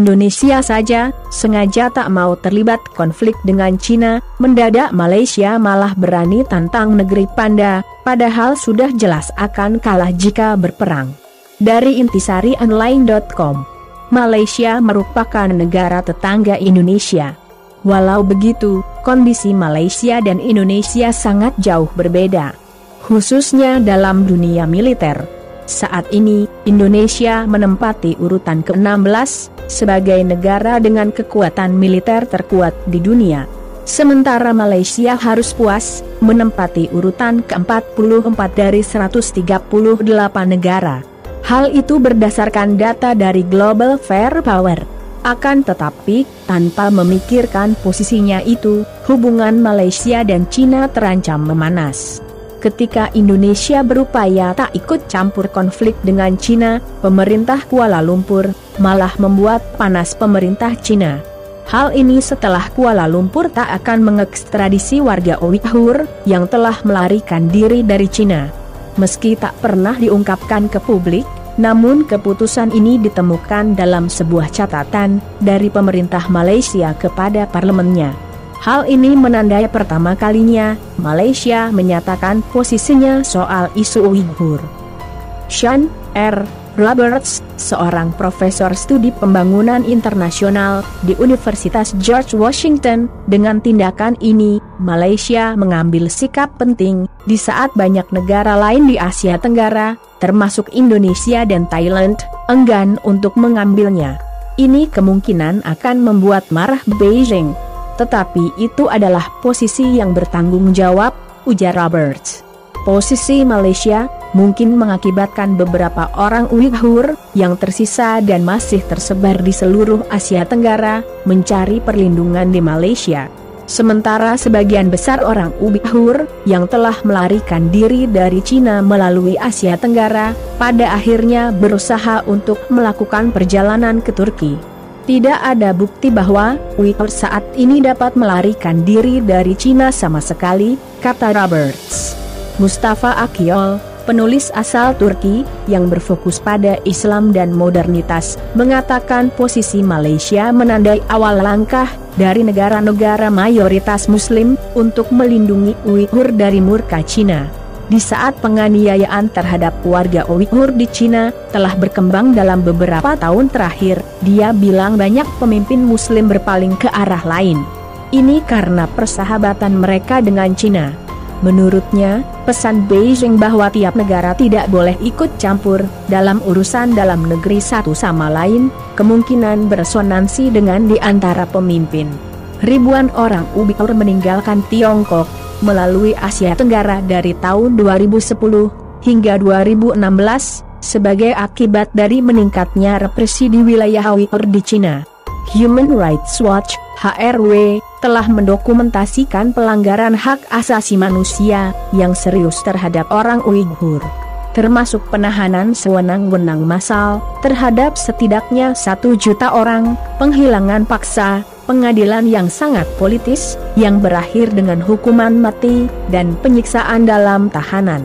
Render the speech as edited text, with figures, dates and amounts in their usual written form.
Indonesia saja sengaja tak mau terlibat konflik dengan Cina, mendadak Malaysia malah berani tantang negeri panda, padahal sudah jelas akan kalah jika berperang. Dari intisarionline.com, Malaysia merupakan negara tetangga Indonesia. Walau begitu, kondisi Malaysia dan Indonesia sangat jauh berbeda, khususnya dalam dunia militer. Saat ini, Indonesia menempati urutan ke-16 sebagai negara dengan kekuatan militer terkuat di dunia. Sementara Malaysia harus puas menempati urutan ke-44 dari 138 negara. Hal itu berdasarkan data dari Global Firepower. Akan tetapi, tanpa memikirkan posisinya itu, hubungan Malaysia dan Cina terancam memanas. Ketika Indonesia berupaya tak ikut campur konflik dengan Cina, pemerintah Kuala Lumpur malah membuat panas pemerintah Cina. Hal ini setelah Kuala Lumpur tak akan mengekstradisi warga Uighur yang telah melarikan diri dari Cina. Meski tak pernah diungkapkan ke publik, namun keputusan ini ditemukan dalam sebuah catatan dari pemerintah Malaysia kepada parlemennya. Hal ini menandai pertama kalinya Malaysia menyatakan posisinya soal isu Uighur. Sean R. Roberts, seorang profesor studi pembangunan internasional di Universitas George Washington, dengan tindakan ini, Malaysia mengambil sikap penting di saat banyak negara lain di Asia Tenggara, termasuk Indonesia dan Thailand, enggan untuk mengambilnya. Ini kemungkinan akan membuat marah Beijing. Tetapi itu adalah posisi yang bertanggung jawab, ujar Roberts. Posisi Malaysia mungkin mengakibatkan beberapa orang Uighur yang tersisa dan masih tersebar di seluruh Asia Tenggara mencari perlindungan di Malaysia. Sementara sebagian besar orang Uighur yang telah melarikan diri dari Cina melalui Asia Tenggara, pada akhirnya berusaha untuk melakukan perjalanan ke Turki. Tidak ada bukti bahwa Uighur saat ini dapat melarikan diri dari Cina sama sekali, kata Roberts. Mustafa Akyol, penulis asal Turki yang berfokus pada Islam dan modernitas, mengatakan posisi Malaysia menandai awal langkah dari negara-negara mayoritas Muslim untuk melindungi Uighur dari murka Cina. Di saat penganiayaan terhadap warga Uighur di Cina telah berkembang dalam beberapa tahun terakhir, dia bilang banyak pemimpin Muslim berpaling ke arah lain. Ini karena persahabatan mereka dengan Cina. Menurutnya, pesan Beijing bahwa tiap negara tidak boleh ikut campur dalam urusan dalam negeri satu sama lain, kemungkinan beresonansi dengan di antara pemimpin. Ribuan orang Uighur meninggalkan Tiongkok melalui Asia Tenggara dari tahun 2010 hingga 2016 sebagai akibat dari meningkatnya represi di wilayah Uighur di Cina. Human Rights Watch (HRW) telah mendokumentasikan pelanggaran hak asasi manusia yang serius terhadap orang Uighur, termasuk penahanan sewenang-wenang massal terhadap setidaknya 1 juta orang, penghilangan paksa, pengadilan yang sangat politis, yang berakhir dengan hukuman mati, dan penyiksaan dalam tahanan.